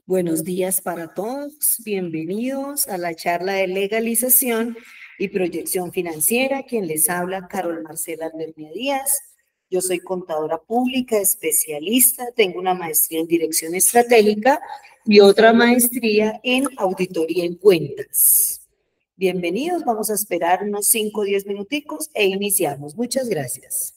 Buenos días para todos. Bienvenidos a la charla de legalización y proyección financiera. Quien les habla, Carol Marcela Albernia Díaz. Yo soy contadora pública, especialista. Tengo una maestría en dirección estratégica y otra maestría en auditoría en cuentas. Bienvenidos. Vamos a esperar unos 5 o 10 minuticos e iniciamos. Muchas gracias.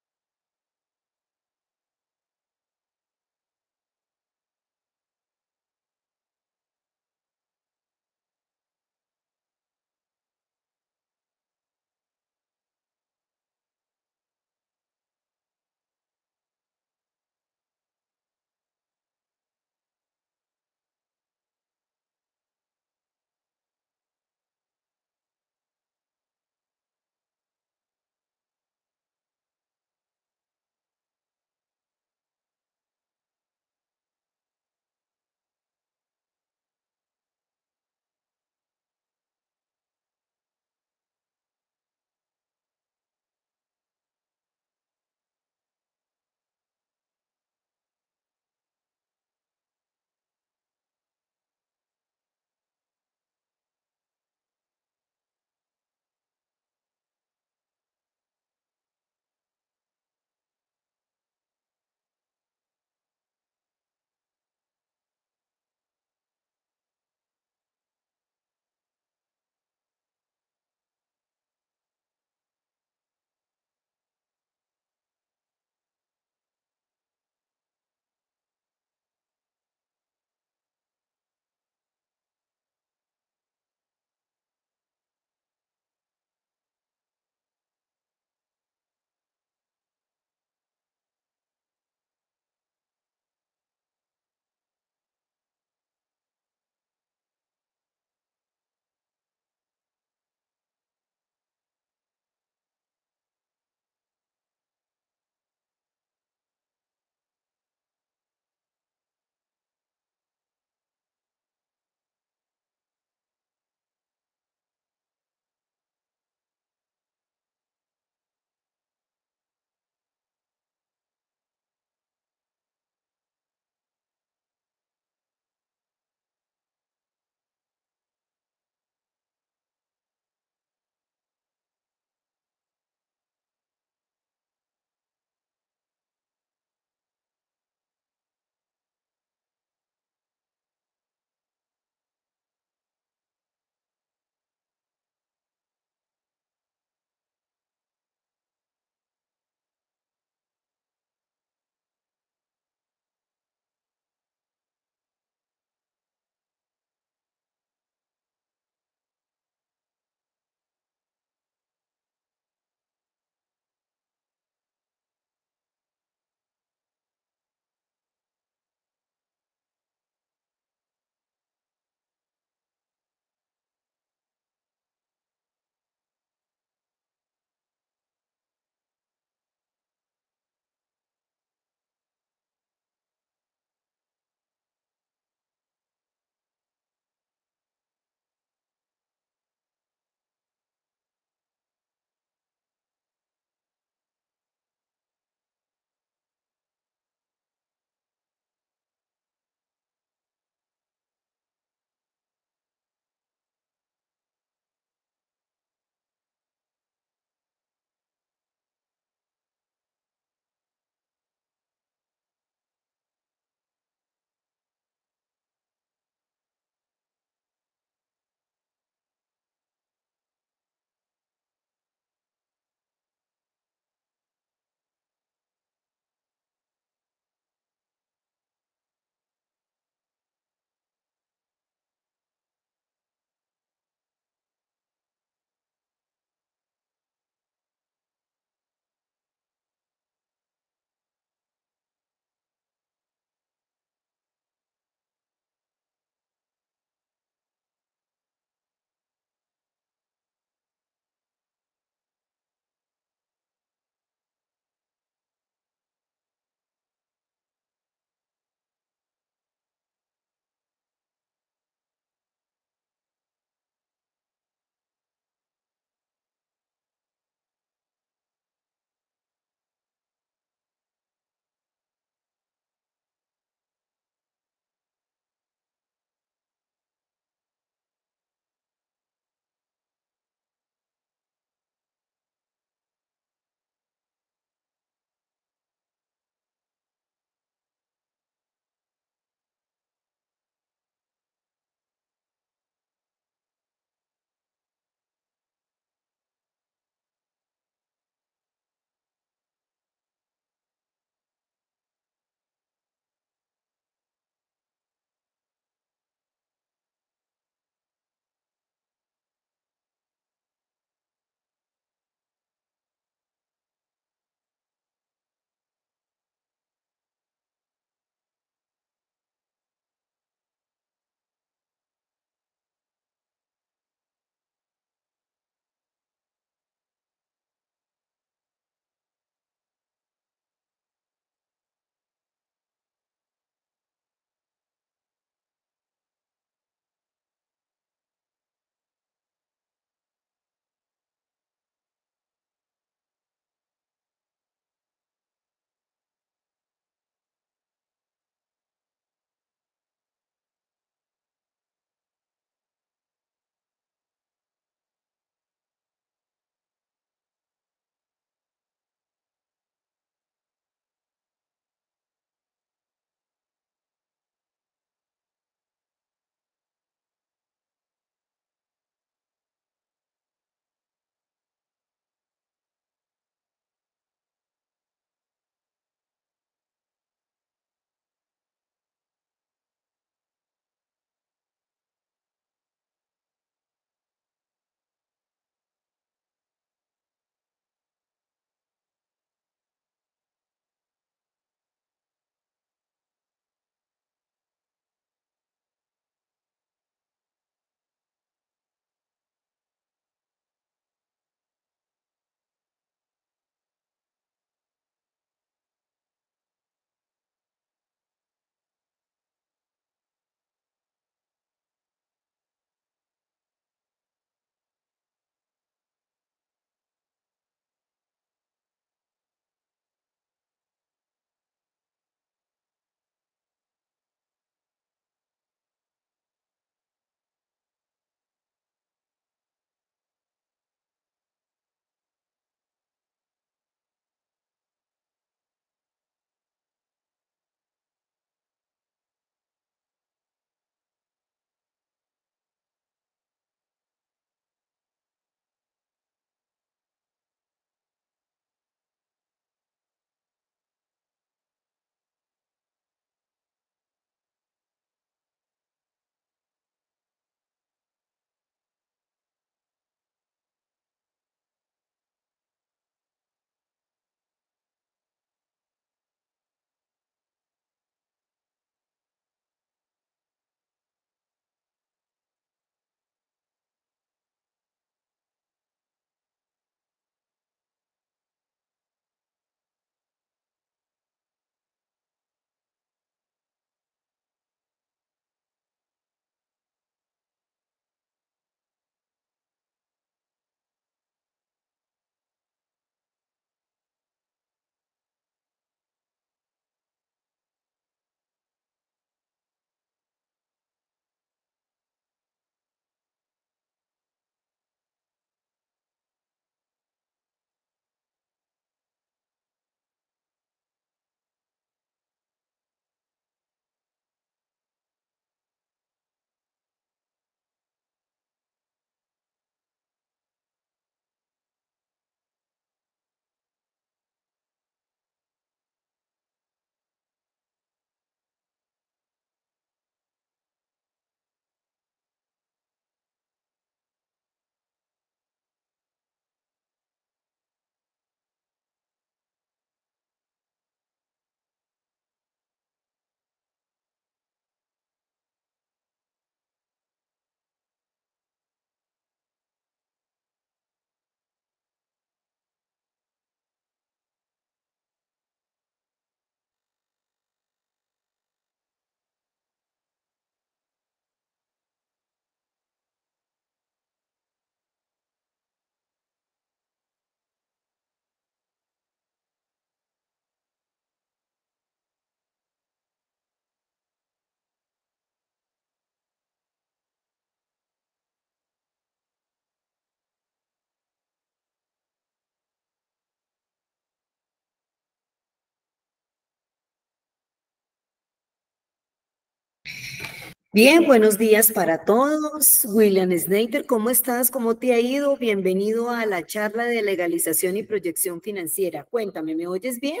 Bien, buenos días para todos. William Snyder, ¿cómo estás? ¿Cómo te ha ido? Bienvenido a la charla de legalización y proyección financiera. Cuéntame, ¿me oyes bien?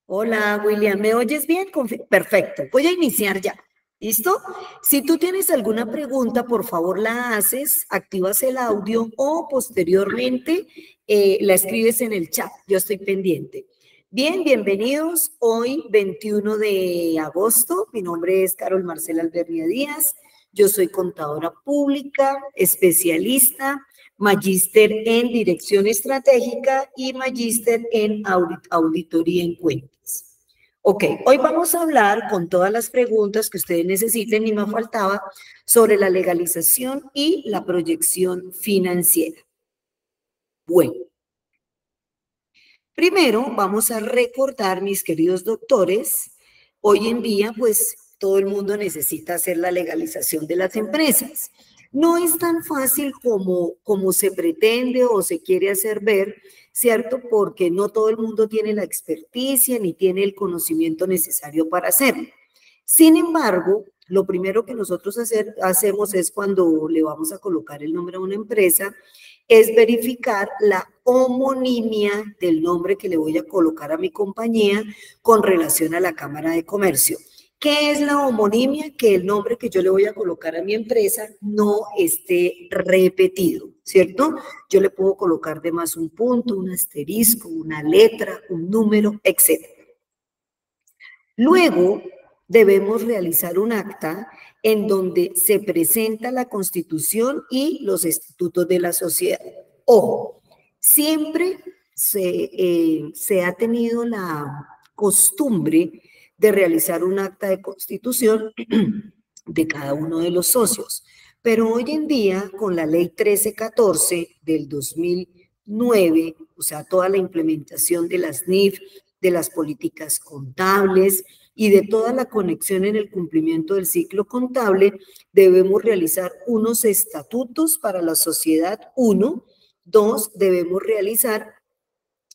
Hola, William, ¿me oyes bien? Perfecto, voy a iniciar ya. ¿Listo? Si tú tienes alguna pregunta, por favor la haces, activas el audio o posteriormente la escribes en el chat. Yo estoy pendiente. Bien, bienvenidos. Hoy, 21 de agosto, mi nombre es Carol Marcela Albernia Díaz. Yo soy contadora pública, especialista, magíster en dirección estratégica y magíster en auditoría en cuentas. Ok, hoy vamos a hablar con todas las preguntas que ustedes necesiten y me faltaba sobre la legalización y la proyección financiera. Bueno, primero vamos a recordar, mis queridos doctores, hoy en día pues todo el mundo necesita hacer la legalización de las empresas. No es tan fácil como se pretende o se quiere hacer ver, ¿cierto? Porque no todo el mundo tiene la experticia ni tiene el conocimiento necesario para hacerlo. Sin embargo, lo primero que nosotros hacemos es cuando le vamos a colocar el nombre a una empresa, es verificar la homonimia del nombre que le voy a colocar a mi compañía con relación a la Cámara de Comercio. ¿Qué es la homonimia? Que el nombre que yo le voy a colocar a mi empresa no esté repetido, ¿cierto? Yo le puedo colocar de más un punto, un asterisco, una letra, un número, etc. Luego debemos realizar un acta en donde se presenta la Constitución y los estatutos de la sociedad. Ojo, siempre se ha tenido la costumbre de realizar un acta de constitución de cada uno de los socios. Pero hoy en día, con la ley 1314 del 2009, o sea, toda la implementación de las NIF, de las políticas contables y de toda la conexión en el cumplimiento del ciclo contable, debemos realizar unos estatutos para la sociedad, uno. Dos, debemos realizar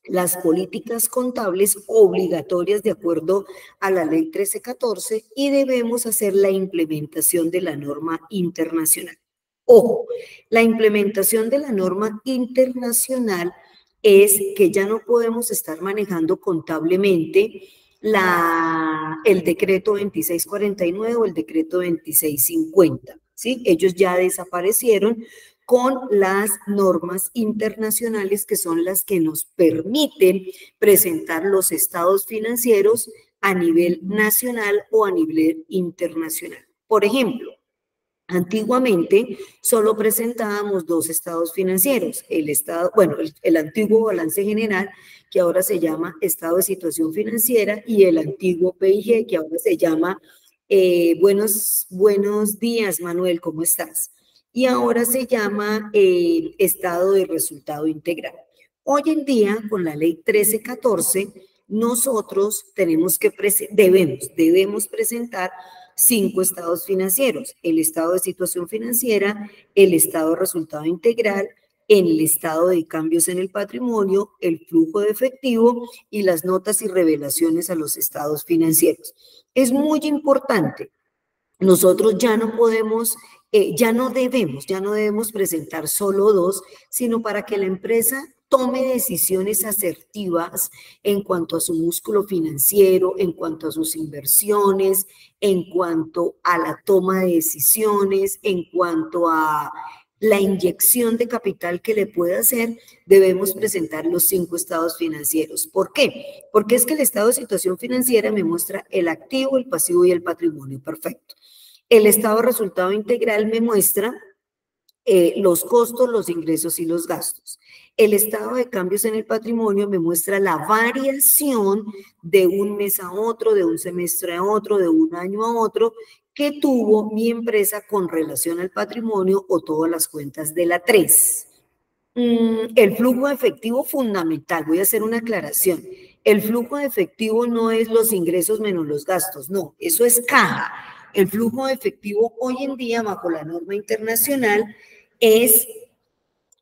las políticas contables obligatorias de acuerdo a la ley 1314 y debemos hacer la implementación de la norma internacional. Ojo, la implementación de la norma internacional es que ya no podemos estar manejando contablemente el decreto 2649 o el decreto 2650, ¿sí? Ellos ya desaparecieron con las normas internacionales que son las que nos permiten presentar los estados financieros a nivel nacional o a nivel internacional. Por ejemplo, antiguamente solo presentábamos dos estados financieros, el antiguo balance general, que ahora se llama estado de situación financiera, y el antiguo PIG, que ahora se llama buenos días, Manuel, ¿cómo estás? Y ahora se llama estado de resultado integral. Hoy en día, con la ley 1314, nosotros debemos presentar 5 estados financieros: el estado de situación financiera, el estado de resultado integral, el estado de cambios en el patrimonio, el flujo de efectivo y las notas y revelaciones a los estados financieros. Es muy importante. Nosotros ya no podemos, ya no debemos presentar solo dos, sino para que la empresa tome decisiones asertivas en cuanto a su músculo financiero, en cuanto a sus inversiones, en cuanto a la toma de decisiones, en cuanto a la inyección de capital que le puede hacer, debemos presentar los 5 estados financieros. ¿Por qué? Porque es que el estado de situación financiera me muestra el activo, el pasivo y el patrimonio. Perfecto. El estado de resultado integral me muestra los costos, los ingresos y los gastos. El estado de cambios en el patrimonio me muestra la variación de un mes a otro, de un semestre a otro, de un año a otro, que tuvo mi empresa con relación al patrimonio o todas las cuentas de la 3. El flujo de efectivo fundamental, voy a hacer una aclaración. El flujo de efectivo no es los ingresos menos los gastos, no, eso es caja. El flujo de efectivo hoy en día, bajo la norma internacional, es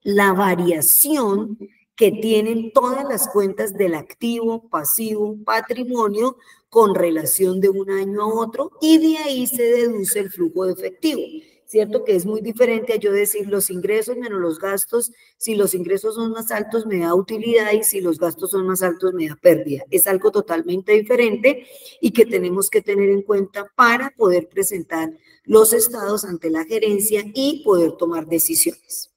la variación que tienen todas las cuentas del activo, pasivo, patrimonio con relación de un año a otro y de ahí se deduce el flujo de efectivo. ¿Cierto? Que es muy diferente a yo decir los ingresos menos los gastos. Si los ingresos son más altos me da utilidad y si los gastos son más altos me da pérdida. Es algo totalmente diferente y que tenemos que tener en cuenta para poder presentar los estados ante la gerencia y poder tomar decisiones.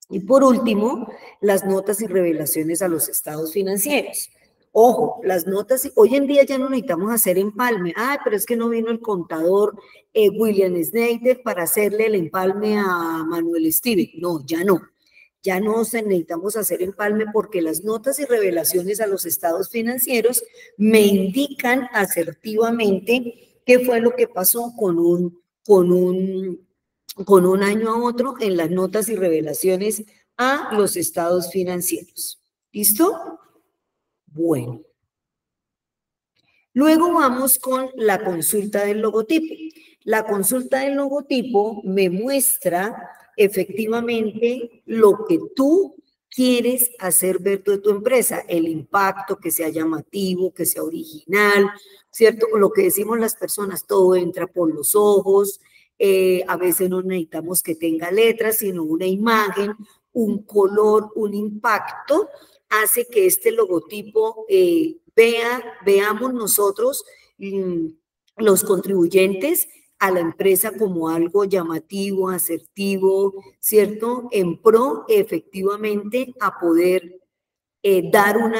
Y por último, las notas y revelaciones a los estados financieros. Ojo, las notas, hoy en día ya no necesitamos hacer empalme. Ah, pero es que no vino el contador William Snyder para hacerle el empalme a Manuel Steven. No, ya no. Ya no necesitamos hacer empalme porque las notas y revelaciones a los estados financieros me indican asertivamente qué fue lo que pasó con un año a otro en las notas y revelaciones a los estados financieros. ¿Listo? Bueno. Luego vamos con la consulta del logotipo. La consulta del logotipo me muestra efectivamente lo que tú quieres hacer ver de tu empresa, el impacto, que sea llamativo, que sea original, ¿cierto? Lo que decimos las personas, todo entra por los ojos, a veces no necesitamos que tenga letras, sino una imagen, un color, un impacto, hace que este logotipo veamos nosotros, los contribuyentes, a la empresa como algo llamativo, asertivo, ¿cierto? En pro, efectivamente, a poder dar un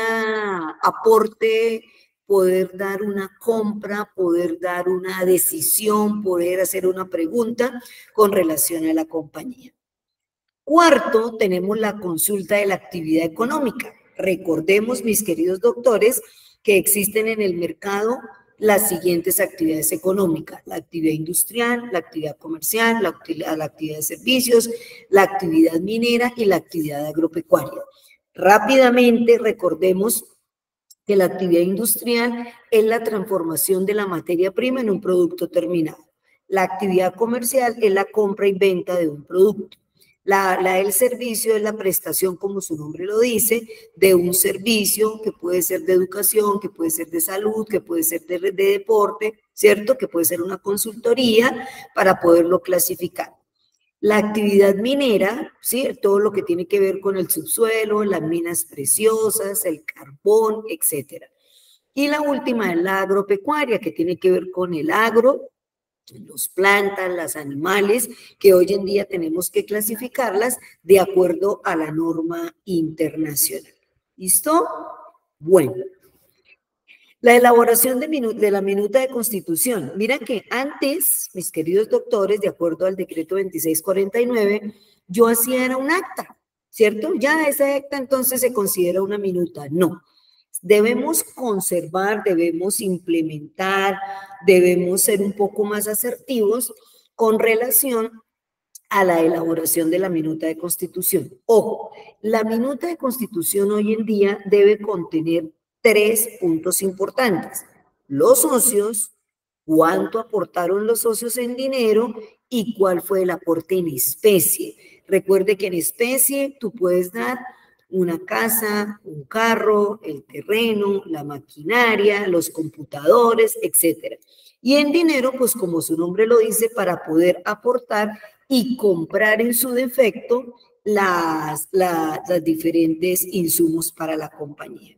aporte, poder dar una compra, poder dar una decisión, poder hacer una pregunta con relación a la compañía. Cuarto, tenemos la consulta de la actividad económica. Recordemos, mis queridos doctores, que existen en el mercado las siguientes actividades económicas: la actividad industrial, la actividad comercial, la actividad de servicios, la actividad minera y la actividad agropecuaria. Rápidamente recordemos que la actividad industrial es la transformación de la materia prima en un producto terminado. La actividad comercial es la compra y venta de un producto. La del servicio es la prestación, como su nombre lo dice, de un servicio que puede ser de educación, que puede ser de salud, que puede ser de deporte, ¿cierto? Que puede ser una consultoría para poderlo clasificar. La actividad minera, ¿sí? Todo lo que tiene que ver con el subsuelo, las minas preciosas, el carbón, etcétera. Y la última es la agropecuaria, que tiene que ver con el agro, las plantas, los animales, que hoy en día tenemos que clasificarlas de acuerdo a la norma internacional. ¿Listo? Bueno. La elaboración de la minuta de constitución. Mira que antes, mis queridos doctores, de acuerdo al decreto 2649, yo hacía era un acta, ¿cierto? Ya esa acta entonces se considera una minuta. No. Debemos conservar, debemos implementar, debemos ser un poco más asertivos con relación a la elaboración de la minuta de constitución. Ojo, la minuta de constitución hoy en día debe contener 3 puntos importantes: los socios, cuánto aportaron los socios en dinero y cuál fue el aporte en especie. Recuerde que en especie tú puedes dar una casa, un carro, el terreno, la maquinaria, los computadores, etcétera. Y en dinero, pues como su nombre lo dice, para poder aportar y comprar en su defecto las diferentes insumos para la compañía.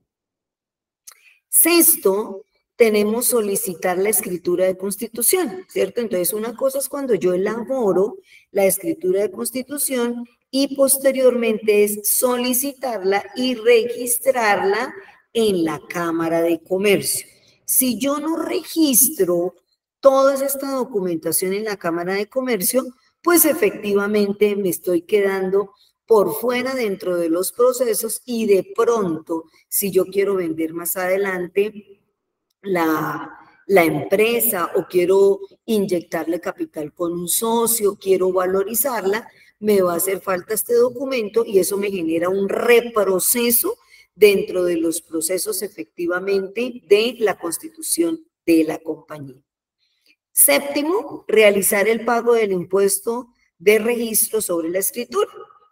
Sexto, tenemos solicitar la escritura de constitución, ¿cierto? Entonces, una cosa es cuando yo elaboro la escritura de constitución y posteriormente es solicitarla y registrarla en la Cámara de Comercio. Si yo no registro toda esta documentación en la Cámara de Comercio, pues efectivamente me estoy quedando por fuera dentro de los procesos y de pronto, si yo quiero vender más adelante la empresa o quiero inyectarle capital con un socio, quiero valorizarla, me va a hacer falta este documento y eso me genera un reproceso dentro de los procesos efectivamente de la constitución de la compañía. Séptimo, realizar el pago del impuesto de registro sobre la escritura.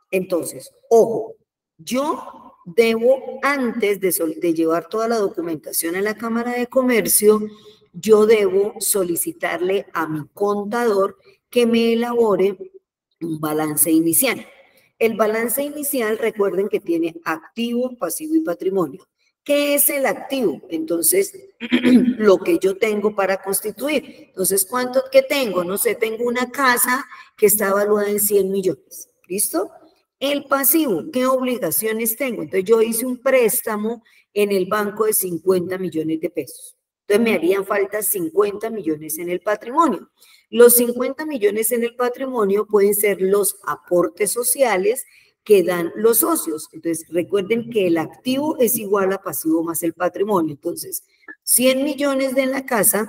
Entonces, ojo, yo debo, antes de llevar toda la documentación a la Cámara de Comercio, yo debo solicitarle a mi contador que me elabore un balance inicial. El balance inicial, recuerden que tiene activo, pasivo y patrimonio. ¿Qué es el activo? Entonces, lo que yo tengo para constituir. Entonces, ¿cuánto que tengo? No sé, tengo una casa que está evaluada en 100 millones. ¿Listo? El pasivo, ¿qué obligaciones tengo? Entonces, yo hice un préstamo en el banco de 50 millones de pesos. Entonces, me harían falta 50 millones en el patrimonio. Los 50 millones en el patrimonio pueden ser los aportes sociales que dan los socios. Entonces, recuerden que el activo es igual a pasivo más el patrimonio. Entonces, 100 millones de la casa,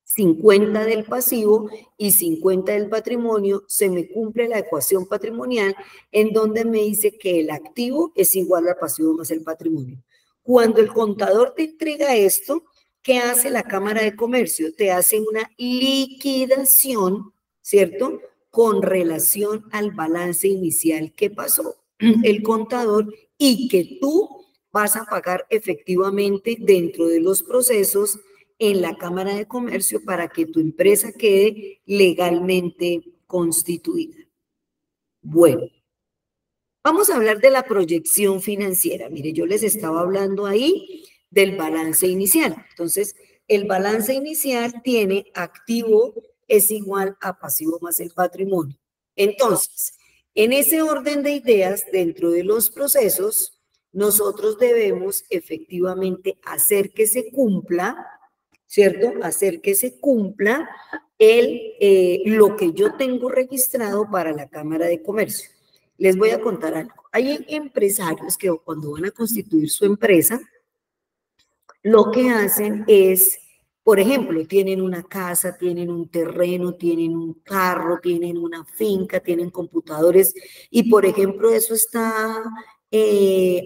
50 del pasivo y 50 del patrimonio, se me cumple la ecuación patrimonial en donde me dice que el activo es igual al pasivo más el patrimonio. Cuando el contador te entrega esto, ¿qué hace la Cámara de Comercio? Te hace una liquidación, ¿cierto?, con relación al balance inicial que pasó el contador y que tú vas a pagar efectivamente dentro de los procesos en la Cámara de Comercio para que tu empresa quede legalmente constituida. Bueno, vamos a hablar de la proyección financiera. Mire, yo les estaba hablando ahí del balance inicial. Entonces, el balance inicial tiene activo es igual a pasivo más el patrimonio. Entonces, en ese orden de ideas, dentro de los procesos, nosotros debemos efectivamente hacer que se cumpla, ¿cierto? Hacer que se cumpla lo que yo tengo registrado para la Cámara de Comercio. Les voy a contar algo. Hay empresarios que cuando van a constituir su empresa, lo que hacen es, por ejemplo, tienen una casa, tienen un terreno, tienen un carro, tienen una finca, tienen computadores y, por ejemplo, eso está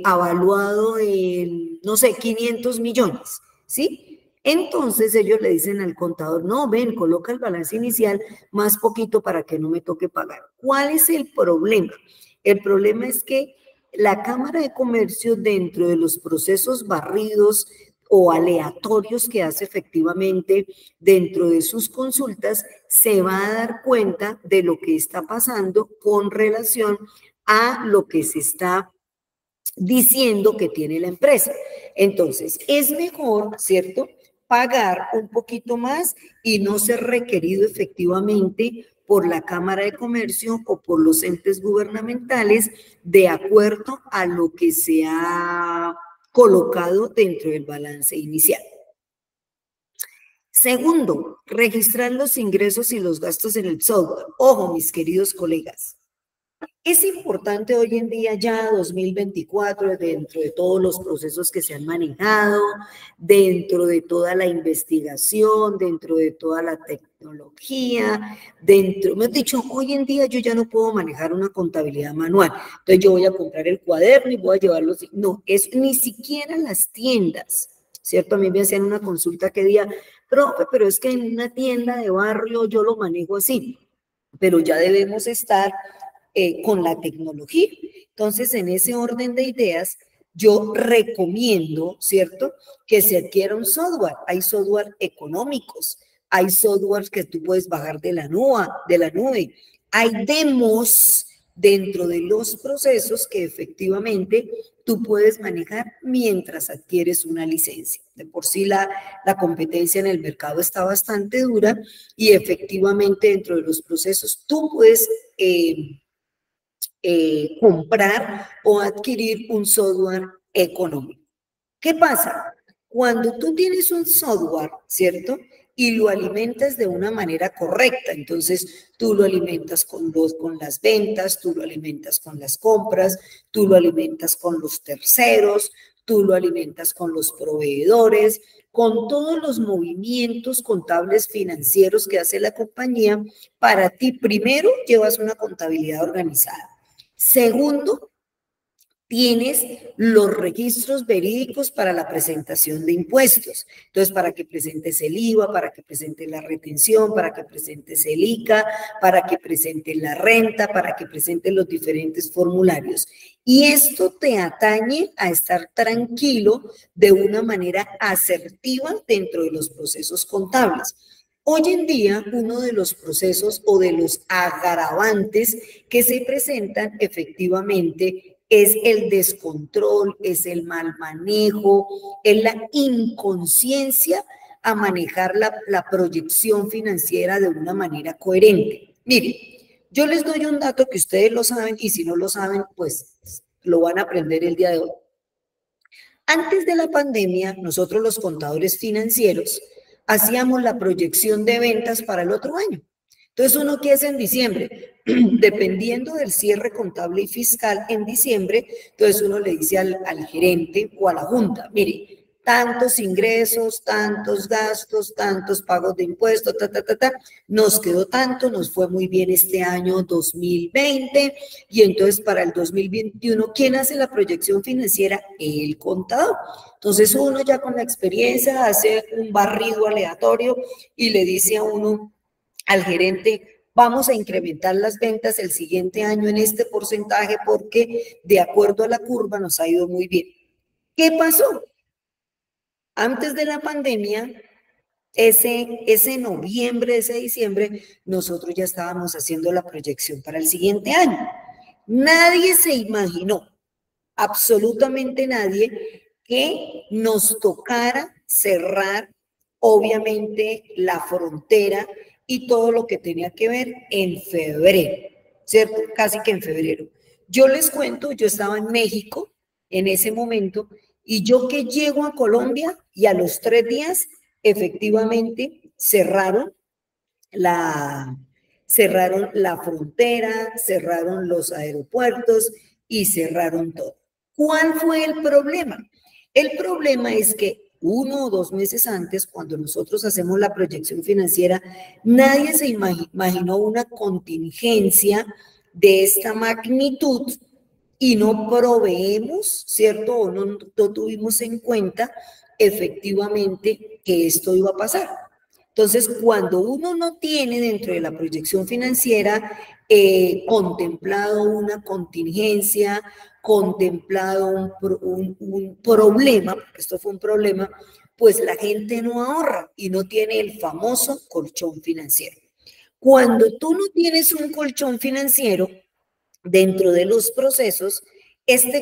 avaluado en, no sé, 500 millones, ¿sí? Entonces ellos le dicen al contador, no, ven, coloca el balance inicial más poquito para que no me toque pagar. ¿Cuál es el problema? El problema es que la Cámara de Comercio, dentro de los procesos barridos o aleatorios que hace efectivamente dentro de sus consultas, se va a dar cuenta de lo que está pasando con relación a lo que se está diciendo que tiene la empresa. Entonces, es mejor, ¿cierto?, pagar un poquito más y no ser requerido efectivamente por la Cámara de Comercio o por los entes gubernamentales de acuerdo a lo que se ha colocado dentro del balance inicial. Segundo, registrar los ingresos y los gastos en el software. Ojo, mis queridos colegas. Es importante hoy en día, ya 2024, dentro de todos los procesos que se han manejado, dentro de toda la investigación, dentro de toda la tecnología, me han dicho, hoy en día yo ya no puedo manejar una contabilidad manual, entonces yo voy a comprar el cuaderno y voy a llevarlo, no, es ni siquiera las tiendas, ¿cierto? A mí me hacían una consulta que decía, profe, pero es que en una tienda de barrio yo lo manejo así, pero ya debemos estar con la tecnología. Entonces, en ese orden de ideas, yo recomiendo, ¿cierto?, que se adquiera un software. Hay software económicos, hay softwares que tú puedes bajar de la nube, hay demos dentro de los procesos que efectivamente tú puedes manejar mientras adquieres una licencia. De por sí la competencia en el mercado está bastante dura y efectivamente dentro de los procesos tú puedes comprar o adquirir un software económico. ¿Qué pasa? Cuando tú tienes un software, ¿cierto?, y lo alimentas de una manera correcta, entonces tú lo alimentas con las ventas, tú lo alimentas con las compras, tú lo alimentas con los terceros, tú lo alimentas con los proveedores, con todos los movimientos contables financieros que hace la compañía. Para ti, primero, llevas una contabilidad organizada. Segundo, tienes los registros verídicos para la presentación de impuestos. Entonces, para que presentes el IVA, para que presentes la retención, para que presentes el ICA, para que presentes la renta, para que presentes los diferentes formularios. Y esto te atañe a estar tranquilo de una manera asertiva dentro de los procesos contables. Hoy en día, uno de los procesos o de los agravantes que se presentan efectivamente es el descontrol, es el mal manejo, es la inconsciencia a manejar la proyección financiera de una manera coherente. Mire, yo les doy un dato que ustedes lo saben y si no lo saben, pues lo van a aprender el día de hoy. Antes de la pandemia, nosotros los contadores financieros hacíamos la proyección de ventas para el otro año. Entonces, uno que es en diciembre, dependiendo del cierre contable y fiscal en diciembre, entonces uno le dice al gerente o a la junta, mire, tantos ingresos, tantos gastos, tantos pagos de impuestos, nos quedó tanto, nos fue muy bien este año 2020 y entonces para el 2021, ¿quién hace la proyección financiera? El contador. Entonces uno ya con la experiencia hace un barrido aleatorio y le dice a uno, al gerente, vamos a incrementar las ventas el siguiente año en este porcentaje porque de acuerdo a la curva nos ha ido muy bien. ¿Qué pasó? Antes de la pandemia, ese noviembre, ese diciembre, nosotros ya estábamos haciendo la proyección para el siguiente año. Nadie se imaginó, absolutamente nadie, que nos tocara cerrar, obviamente, la frontera y todo lo que tenía que ver en febrero, ¿cierto? Casi que en febrero. Yo les cuento, yo estaba en México en ese momento y yo que llego a Colombia y a los 3 días efectivamente cerraron la frontera, cerraron los aeropuertos y cerraron todo. ¿Cuál fue el problema? El problema es que 1 o 2 meses antes, cuando nosotros hacemos la proyección financiera, nadie se imaginó una contingencia de esta magnitud y no proveemos, ¿cierto? O no tuvimos en cuenta efectivamente que esto iba a pasar. Entonces, cuando uno no tiene dentro de la proyección financiera contemplado una contingencia, contemplado un problema, porque esto fue un problema, pues la gente no ahorra y no tiene el famoso colchón financiero. Cuando tú no tienes un colchón financiero dentro de los procesos,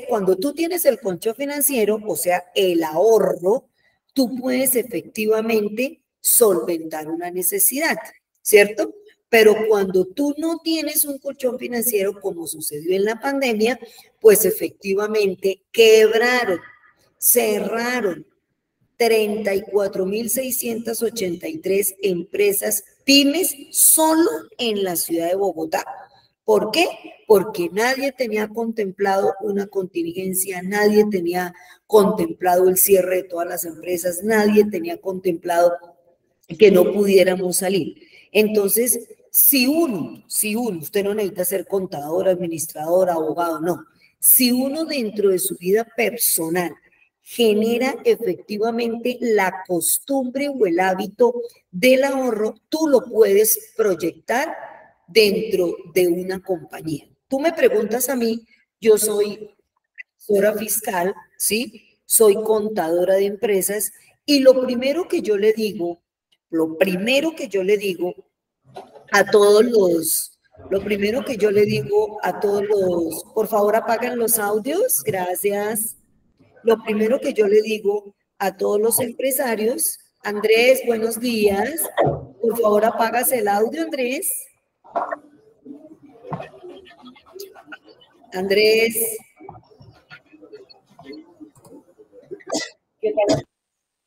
cuando tú tienes el colchón financiero, o sea, el ahorro, tú puedes efectivamente solventar una necesidad, ¿cierto? Pero cuando tú no tienes un colchón financiero, como sucedió en la pandemia, pues efectivamente quebraron, cerraron 34.683 empresas pymes solo en la ciudad de Bogotá. ¿Por qué? Porque nadie tenía contemplado una contingencia, nadie tenía contemplado el cierre de todas las empresas, nadie tenía contemplado que no pudiéramos salir. Entonces, si uno, usted no necesita ser contador, administrador, abogado, no. Si uno dentro de su vida personal genera efectivamente la costumbre o el hábito del ahorro, tú lo puedes proyectar dentro de una compañía. Tú me preguntas a mí, yo soy asesora fiscal, ¿sí? Soy contadora de empresas y lo primero que yo le digo a todos los, por favor apaguen los audios, gracias. Lo primero que yo le digo a todos los empresarios, Andrés, buenos días, por favor apagas el audio, Andrés. Andrés.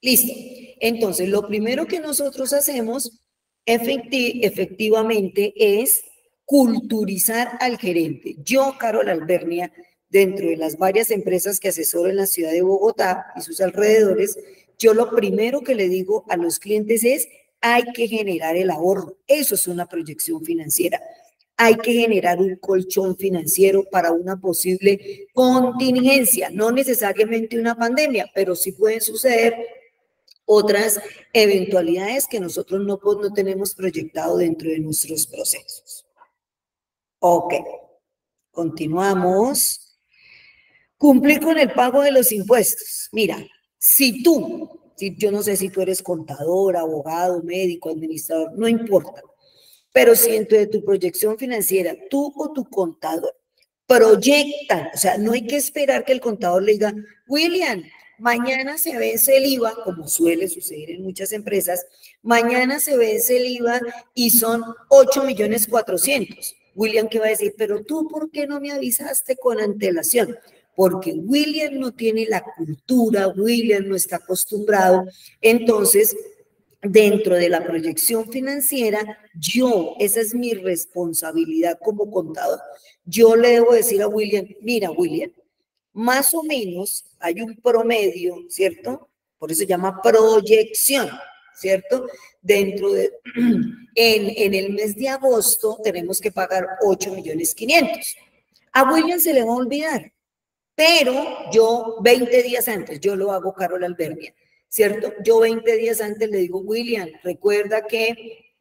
Listo. Entonces, lo primero que nosotros hacemos efectivamente es culturizar al gerente. Yo, Carol Albernia, dentro de las varias empresas que asesoro en la ciudad de Bogotá y sus alrededores, yo lo primero que le digo a los clientes es, hay que generar el ahorro. Eso es una proyección financiera. hay que generar un colchón financiero para una posible contingencia, no necesariamente una pandemia, pero sí pueden suceder otras eventualidades que nosotros no tenemos proyectado dentro de nuestros procesos. Ok, continuamos. Cumplir con el pago de los impuestos. Mira, yo no sé si tú eres contador, abogado, médico, administrador, no importa, pero si dentro de tu proyección financiera, tú o tu contador proyectan, o sea, no hay que esperar que el contador le diga, William, mañana se vence el IVA, como suele suceder en muchas empresas, mañana se vence el IVA y son 8.400.000. William, ¿qué va a decir? Pero tú, ¿por qué no me avisaste con antelación? Porque William no tiene la cultura, William no está acostumbrado, entonces dentro de la proyección financiera, esa es mi responsabilidad como contador. Yo le debo decir a William, mira, William, más o menos hay un promedio, ¿cierto? Por eso se llama proyección, ¿cierto? En el mes de agosto tenemos que pagar 8.500.000. A William se le va a olvidar, pero yo 20 días antes, yo lo hago Carol Albernia, ¿cierto? Yo 20 días antes le digo, William, recuerda que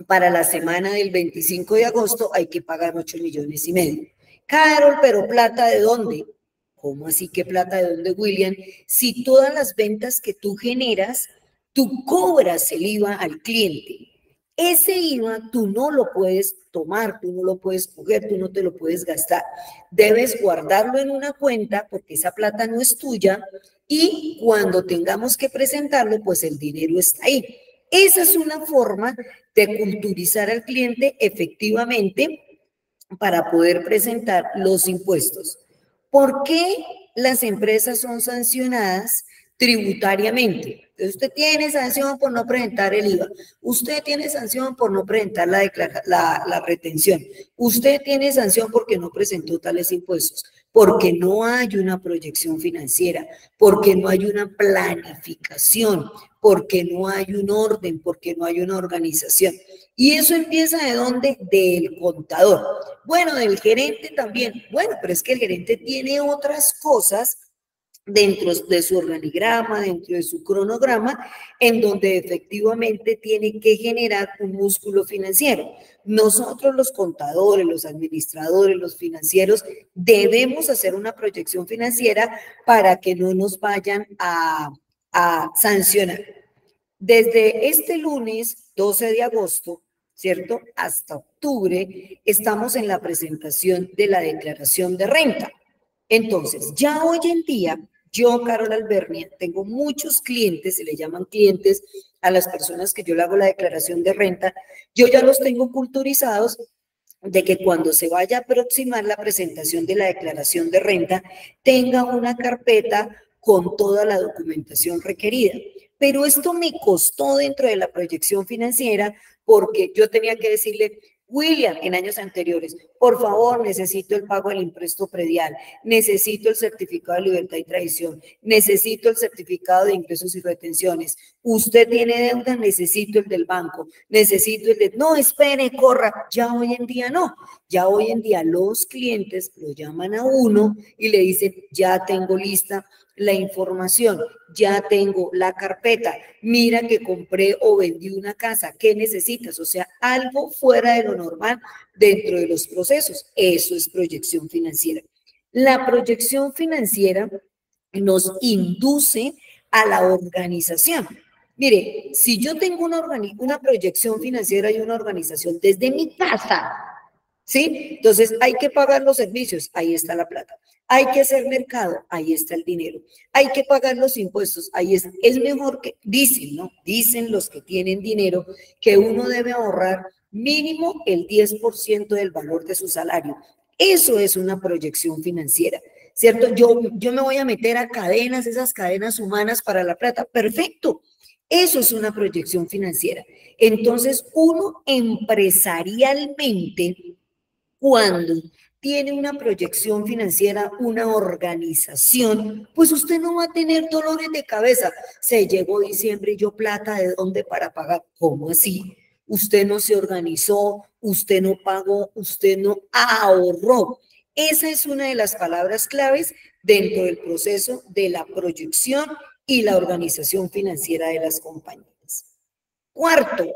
para la semana del 25 de agosto hay que pagar 8.500.000. Carol, pero ¿plata de dónde? ¿Cómo así que plata de dónde, William? Si todas las ventas que tú generas, tú cobras el IVA al cliente. Ese IVA tú no lo puedes tomar, tú no lo puedes coger, tú no te lo puedes gastar. Debes guardarlo en una cuenta porque esa plata no es tuya y cuando tengamos que presentarlo, pues el dinero está ahí. Esa es una forma de culturizar al cliente efectivamente para poder presentar los impuestos. ¿Por qué las empresas son sancionadas tributariamente? Entonces, usted tiene sanción por no presentar el IVA, usted tiene sanción por no presentar la retención, usted tiene sanción porque no presentó tales impuestos, porque no hay una proyección financiera, porque no hay una planificación, porque no hay un orden, porque no hay una organización. Y eso empieza ¿de dónde? Del contador. Bueno, del gerente también. Bueno, pero es que el gerente tiene otras cosas dentro de su organigrama, dentro de su cronograma, en donde efectivamente tiene que generar un músculo financiero. Nosotros los contadores, los administradores, los financieros, debemos hacer una proyección financiera para que no nos vayan a sancionar. Desde este lunes 12 de agosto, ¿cierto? Hasta octubre, estamos en la presentación de la declaración de renta. Entonces, ya hoy en día, yo, Carol Albernia, tengo muchos clientes, se le llaman clientes a las personas que yo le hago la declaración de renta, yo ya los tengo culturizados de que cuando se vaya a aproximar la presentación de la declaración de renta, tenga una carpeta con toda la documentación requerida. Pero esto me costó dentro de la proyección financiera porque yo tenía que decirle, William, en años anteriores, por favor, necesito el pago del impuesto predial, necesito el certificado de libertad y tradición, necesito el certificado de ingresos y retenciones. Usted tiene deuda, necesito el del banco, necesito el de... No, espere, corra. Ya hoy en día no. Ya hoy en día los clientes lo llaman a uno y le dicen, ya tengo lista la información, ya tengo la carpeta, mira que compré o vendí una casa, ¿qué necesitas? O sea, algo fuera de lo normal dentro de los procesos. Eso es proyección financiera. La proyección financiera nos induce a la organización. Mire, si yo tengo una proyección financiera y una organización desde mi casa, ¿sí? Entonces hay que pagar los servicios, ahí está la plata. Hay que hacer mercado, ahí está el dinero. Hay que pagar los impuestos, ahí está. Es mejor que, dicen, ¿no? Dicen los que tienen dinero que uno debe ahorrar mínimo el 10% del valor de su salario. Eso es una proyección financiera, ¿cierto? Yo me voy a meter a cadenas, esas cadenas humanas para la plata. Perfecto. Eso es una proyección financiera. Entonces, uno empresarialmente, cuando tiene una proyección financiera, una organización, pues usted no va a tener dolores de cabeza. Se llegó diciembre y yo plata, ¿de dónde para pagar? ¿Cómo así? usted no se organizó, usted no pagó, usted no ahorró. Esa es una de las palabras claves dentro del proceso de la proyección y la organización financiera de las compañías. Cuarto,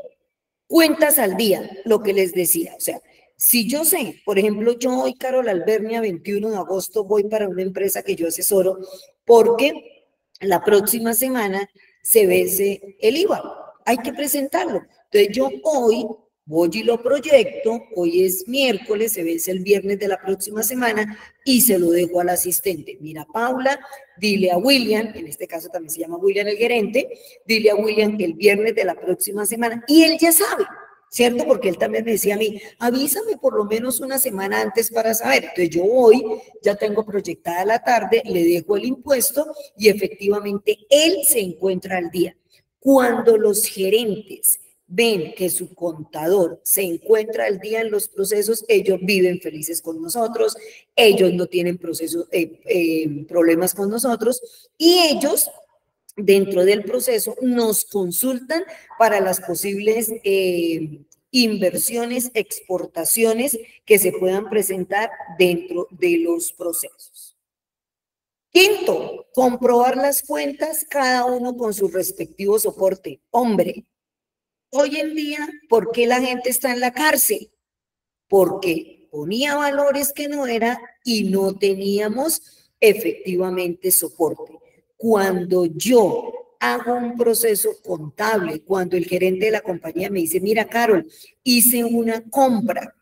cuentas al día, lo que les decía. O sea, si yo sé, por ejemplo, yo hoy, Carol Albernia, 21 de agosto, voy para una empresa que yo asesoro porque la próxima semana se vence el IVA. Hay que presentarlo. Entonces, yo hoy voy y lo proyecto, hoy es miércoles, se vence el viernes de la próxima semana y se lo dejo al asistente. Mira, Paula, dile a William, en este caso también se llama William el gerente, dile a William que el viernes de la próxima semana, y él ya sabe, ¿cierto? Porque él también me decía a mí, avísame por lo menos una semana antes para saber. Entonces yo hoy ya tengo proyectada la tarde, le dejo el impuesto y efectivamente él se encuentra al día. Cuando los gerentes ven que su contador se encuentra al día en los procesos, ellos viven felices con nosotros, ellos no tienen problemas con nosotros y ellos dentro del proceso nos consultan para las posibles inversiones, exportaciones que se puedan presentar dentro de los procesos. Quinto, comprobar las cuentas, cada uno con su respectivo soporte. Hombre, hoy en día, ¿por qué la gente está en la cárcel? Porque ponía valores que no era y no teníamos efectivamente soporte. Cuando yo hago un proceso contable, cuando el gerente de la compañía me dice, mira, Carol, hice una compra,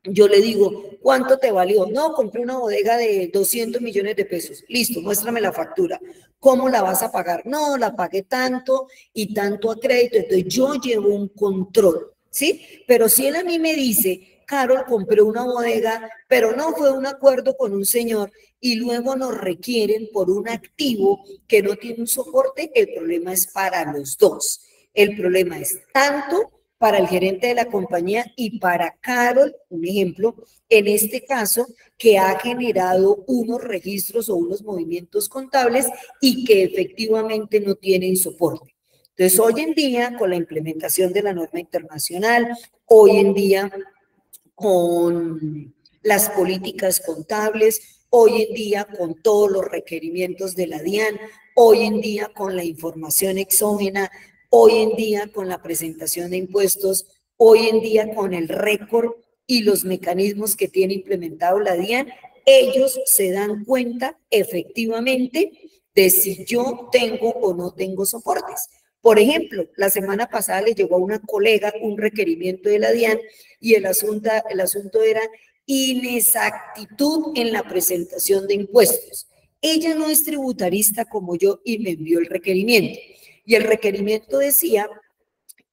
yo le digo, ¿cuánto te valió? No, compré una bodega de 200 millones de pesos. Listo, muéstrame la factura. ¿Cómo la vas a pagar? No, la pagué tanto y tanto a crédito. Entonces yo llevo un control, ¿sí? Pero si él a mí me dice, Carol, compré una bodega, pero no fue un acuerdo con un señor y luego nos requieren por un activo que no tiene un soporte, el problema es para los dos. El problema es tanto para el gerente de la compañía y para Carol, un ejemplo, en este caso, que ha generado unos registros o unos movimientos contables y que efectivamente no tienen soporte. Entonces, hoy en día, con la implementación de la norma internacional, hoy en día, con las políticas contables, hoy en día, con todos los requerimientos de la DIAN, hoy en día, con la información exógena, hoy en día con la presentación de impuestos, hoy en día con el récord y los mecanismos que tiene implementado la DIAN, ellos se dan cuenta efectivamente de si yo tengo o no tengo soportes. Por ejemplo, la semana pasada le llegó a una colega un requerimiento de la DIAN y el asunto era inexactitud en la presentación de impuestos. Ella no es tributarista como yo y me envió el requerimiento. Y el requerimiento decía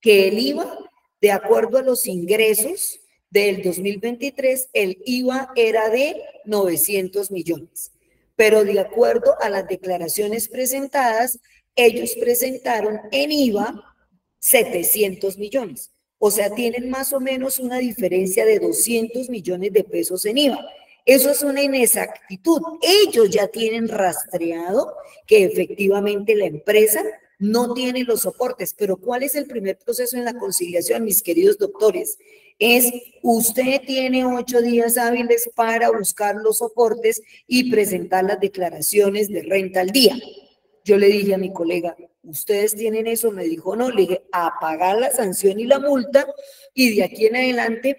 que el IVA, de acuerdo a los ingresos del 2023, el IVA era de 900 millones. Pero de acuerdo a las declaraciones presentadas, ellos presentaron en IVA 700 millones. O sea, tienen más o menos una diferencia de 200 millones de pesos en IVA. Eso es una inexactitud. Ellos ya tienen rastreado que efectivamente la empresa no tiene los soportes, pero ¿cuál es el primer proceso en la conciliación, mis queridos doctores? Es usted tiene 8 días hábiles para buscar los soportes y presentar las declaraciones de renta al día. Yo le dije a mi colega, ¿ustedes tienen eso? Me dijo, no. Le dije, a pagar la sanción y la multa y de aquí en adelante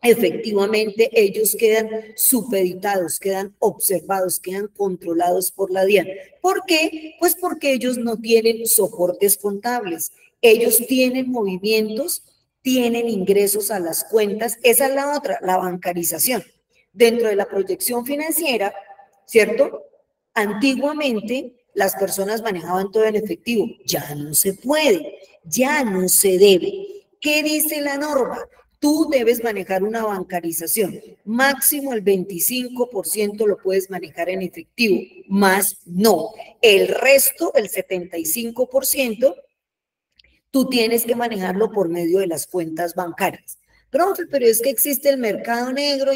efectivamente ellos quedan supeditados, quedan observados, quedan controlados por la DIAN. ¿Por qué? Pues porque ellos no tienen soportes contables, ellos tienen movimientos, tienen ingresos a las cuentas. Esa es la otra, la bancarización. Dentro de la proyección financiera, ¿cierto? Antiguamente las personas manejaban todo en efectivo, ya no se puede, ya no se debe. ¿Qué dice la norma? Tú debes manejar una bancarización, máximo el 25% lo puedes manejar en efectivo, más no. El resto, el 75%, tú tienes que manejarlo por medio de las cuentas bancarias. Profe, pero es que existe el mercado negro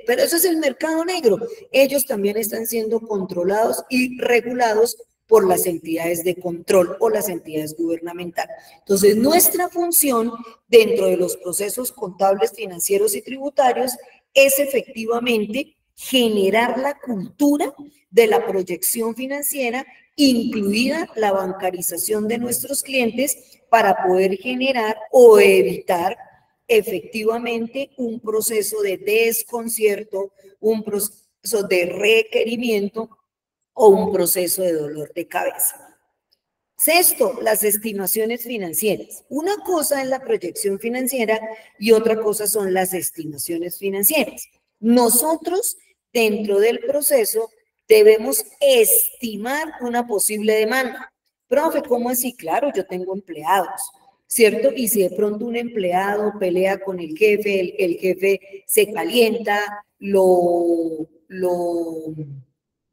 pero eso es el mercado negro. Ellos también están siendo controlados y regulados por las entidades de control o las entidades gubernamentales. Entonces, nuestra función dentro de los procesos contables, financieros y tributarios es efectivamente generar la cultura de la proyección financiera, incluida la bancarización de nuestros clientes, para poder generar o evitar efectivamente un proceso de desconcierto, un proceso de requerimiento o un proceso de dolor de cabeza. Sexto, las estimaciones financieras. Una cosa es la proyección financiera y otra cosa son las estimaciones financieras. Nosotros, dentro del proceso, debemos estimar una posible demanda. Profe, ¿cómo así? Claro, yo tengo empleados, ¿cierto? Y si de pronto un empleado pelea con el jefe, el jefe se calienta, lo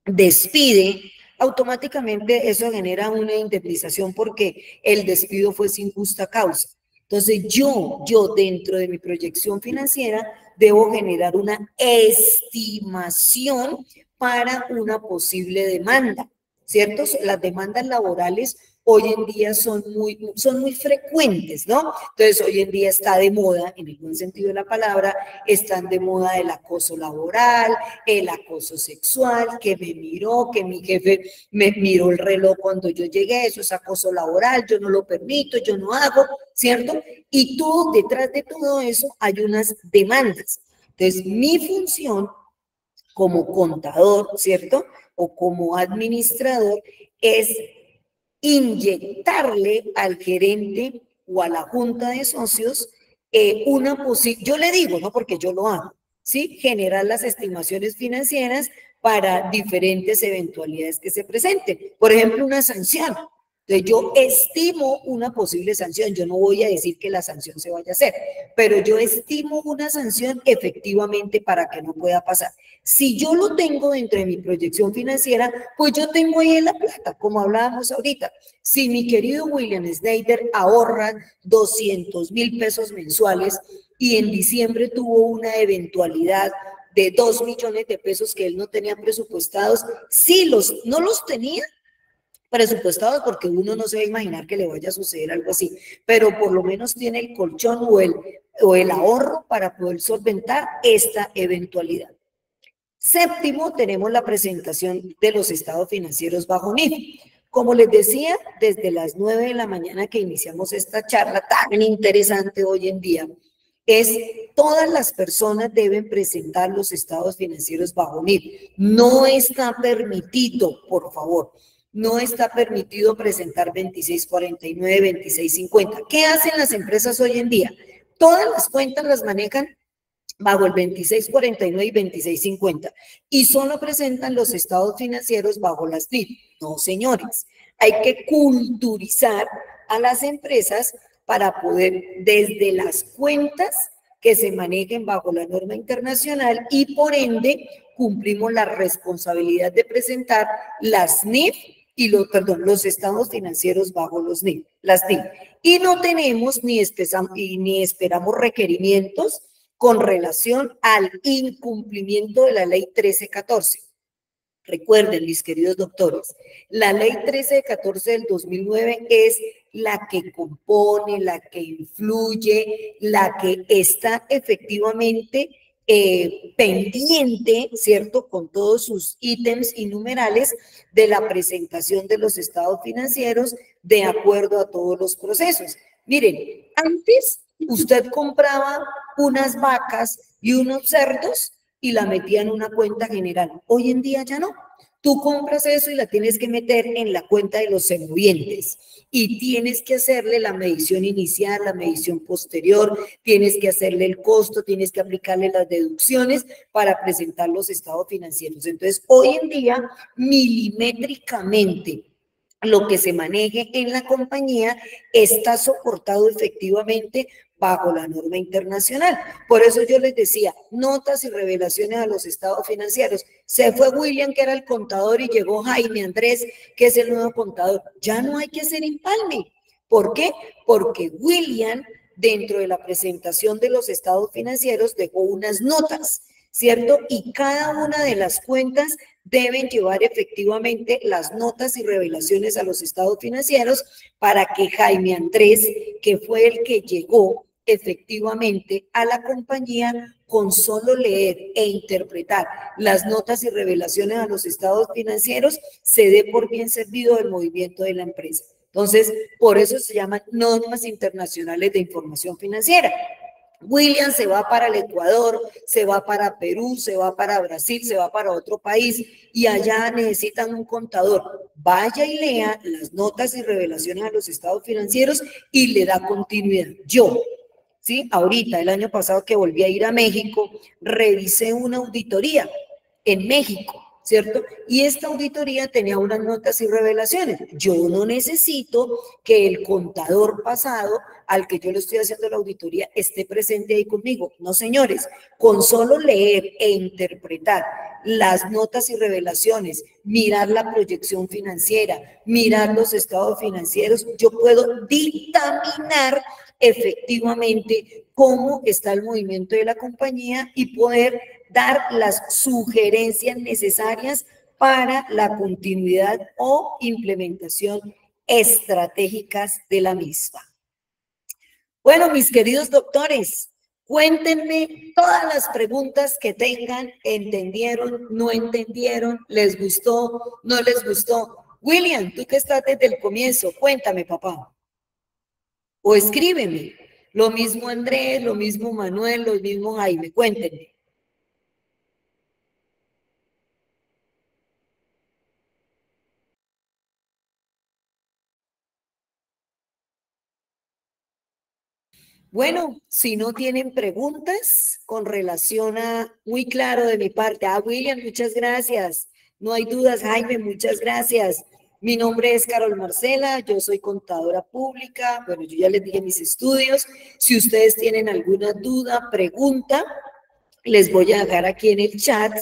despide, automáticamente eso genera una indemnización porque el despido fue sin justa causa. Entonces yo dentro de mi proyección financiera debo generar una estimación para una posible demanda, ¿cierto? Las demandas laborales hoy en día son muy frecuentes, ¿no? Entonces, hoy en día está de moda, en el buen sentido de la palabra, están de moda el acoso laboral, el acoso sexual, que me miró, que mi jefe me miró el reloj cuando yo llegué, eso es acoso laboral, yo no lo permito, yo no hago, ¿cierto? Y todo, detrás de todo eso hay unas demandas. Entonces, mi función como contador, ¿cierto? O como administrador es inyectarle al gerente o a la junta de socios una posible, yo le digo, no porque yo lo hago, ¿sí? Generar las estimaciones financieras para diferentes eventualidades que se presenten. Por ejemplo, una sanción. Entonces, yo estimo una posible sanción. Yo no voy a decir que la sanción se vaya a hacer, pero yo estimo una sanción efectivamente para que no pueda pasar. Si yo lo tengo dentro de mi proyección financiera, pues yo tengo ahí en la plata, como hablábamos ahorita. Si mi querido William Snyder ahorra 200,000 pesos mensuales y en diciembre tuvo una eventualidad de 2 millones de pesos que él no tenía presupuestados, sí no los tenía presupuestados porque uno no se va a imaginar que le vaya a suceder algo así, pero por lo menos tiene el colchón o el ahorro para poder solventar esta eventualidad. Séptimo, tenemos la presentación de los estados financieros bajo NIF. Como les decía, desde las 9 de la mañana que iniciamos esta charla tan interesante hoy en día, todas las personas deben presentar los estados financieros bajo NIF. No está permitido, por favor, no está permitido presentar 2649, 2650. ¿Qué hacen las empresas hoy en día? Todas las cuentas las manejan bajo el 2649 y 2650 y solo presentan los estados financieros bajo las NIF. No, señores, hay que culturizar a las empresas para poder, desde las cuentas que se manejen bajo la norma internacional y por ende cumplimos la responsabilidad de presentar las NIF y los estados financieros bajo las NIF. Y no tenemos ni esperamos requerimientos con relación al incumplimiento de la ley 1314. Recuerden, mis queridos doctores, la ley 1314 del 2009 es la que compone, la que influye, la que está efectivamente pendiente, ¿cierto?, con todos sus ítems y numerales de la presentación de los estados financieros de acuerdo a todos los procesos. Miren, antes usted compraba unas vacas y unos cerdos y la metía en una cuenta general. Hoy en día ya no. Tú compras eso y la tienes que meter en la cuenta de los semovientes y tienes que hacerle la medición inicial, la medición posterior, tienes que hacerle el costo, tienes que aplicarle las deducciones para presentar los estados financieros. Entonces, hoy en día, milimétricamente, lo que se maneje en la compañía está soportado efectivamente bajo la norma internacional. Por eso yo les decía, notas y revelaciones a los estados financieros. Se fue William, que era el contador, y llegó Jaime Andrés, que es el nuevo contador. Ya no hay que hacer empalme. ¿Por qué? Porque William, dentro de la presentación de los estados financieros, dejó unas notas, ¿cierto? Y cada una de las cuentas deben llevar efectivamente las notas y revelaciones a los estados financieros para que Jaime Andrés, que fue el que llegó efectivamente a la compañía, con solo leer e interpretar las notas y revelaciones a los estados financieros, se dé por bien servido el movimiento de la empresa. Entonces, por eso se llaman normas internacionales de información financiera. William se va para el Ecuador, se va para Perú, se va para Brasil, se va para otro país y allá necesitan un contador. Vaya y lea las notas y revelaciones a los estados financieros y le da continuidad. Yo, ¿sí? Ahorita, el año pasado que volví a ir a México, revisé una auditoría en México, ¿cierto? Y esta auditoría tenía unas notas y revelaciones. Yo no necesito que el contador pasado al que yo le estoy haciendo la auditoría esté presente ahí conmigo. No, señores, con solo leer e interpretar las notas y revelaciones, mirar la proyección financiera, mirar los estados financieros, yo puedo dictaminar efectivamente cómo está el movimiento de la compañía y poder dar las sugerencias necesarias para la continuidad o implementación estratégicas de la misma. Bueno, mis queridos doctores, cuéntenme todas las preguntas que tengan, entendieron, no entendieron, les gustó, no les gustó. William, tú que estás desde el comienzo, cuéntame, papá. O escríbeme. Lo mismo Andrés, lo mismo Manuel, lo mismo Jaime, cuéntenme. Bueno, si no tienen preguntas con relación a, muy claro de mi parte, William, muchas gracias. No hay dudas, Jaime, muchas gracias. Mi nombre es Carol Marcela, yo soy contadora pública, bueno, yo ya les dije mis estudios. Si ustedes tienen alguna duda, pregunta, les voy a dejar aquí en el chat,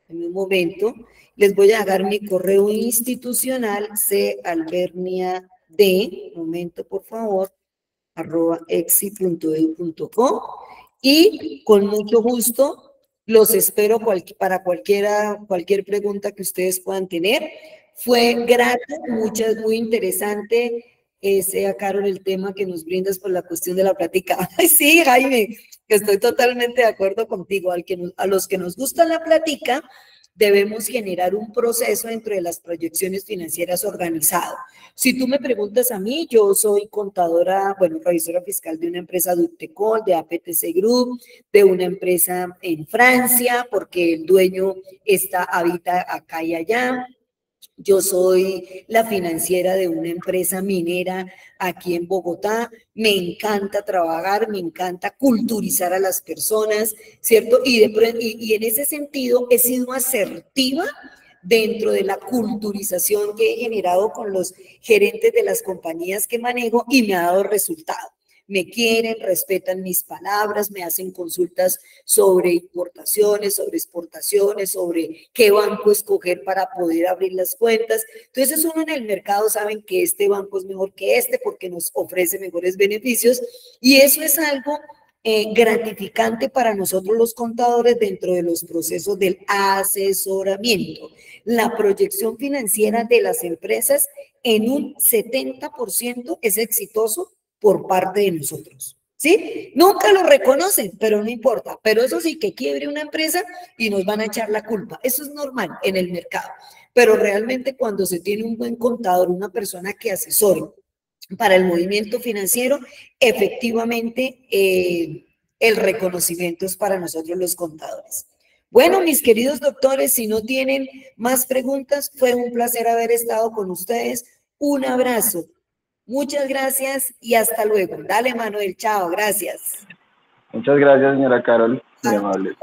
en un momento, les voy a dejar mi correo institucional, calverniad, momento por favor, @exi.edu.co y con mucho gusto los espero para cualquier pregunta que ustedes puedan tener. Fue grato, muy interesante, sea Carol, el tema que nos brindas por la cuestión de la plática. Sí, Jaime, que estoy totalmente de acuerdo contigo. A los que nos gusta la plática, debemos generar un proceso dentro de las proyecciones financieras organizado. Si tú me preguntas a mí, yo soy contadora, bueno, revisora fiscal de una empresa Ductecol, de APTC Group, de una empresa en Francia, porque el dueño habita acá y allá. Yo soy la financiera de una empresa minera aquí en Bogotá. Me encanta trabajar, me encanta culturizar a las personas, ¿cierto? Y en ese sentido he sido asertiva dentro de la culturización que he generado con los gerentes de las compañías que manejo y me ha dado resultado. Me quieren, respetan mis palabras, me hacen consultas sobre importaciones, sobre exportaciones, sobre qué banco escoger para poder abrir las cuentas. Entonces uno en el mercado saben que este banco es mejor que este porque nos ofrece mejores beneficios y eso es algo gratificante para nosotros los contadores dentro de los procesos del asesoramiento. La proyección financiera de las empresas en un 70% es exitoso por parte de nosotros, ¿sí? Nunca lo reconocen, pero no importa. Pero eso sí, que quiebre una empresa y nos van a echar la culpa. Eso es normal en el mercado. Pero realmente cuando se tiene un buen contador, una persona que asesore para el movimiento financiero, efectivamente el reconocimiento es para nosotros los contadores. Bueno, mis queridos doctores, si no tienen más preguntas, fue un placer haber estado con ustedes. Un abrazo. Muchas gracias y hasta luego. Dale, Manuel, chao, gracias. Muchas gracias, señora Carol, muy amable.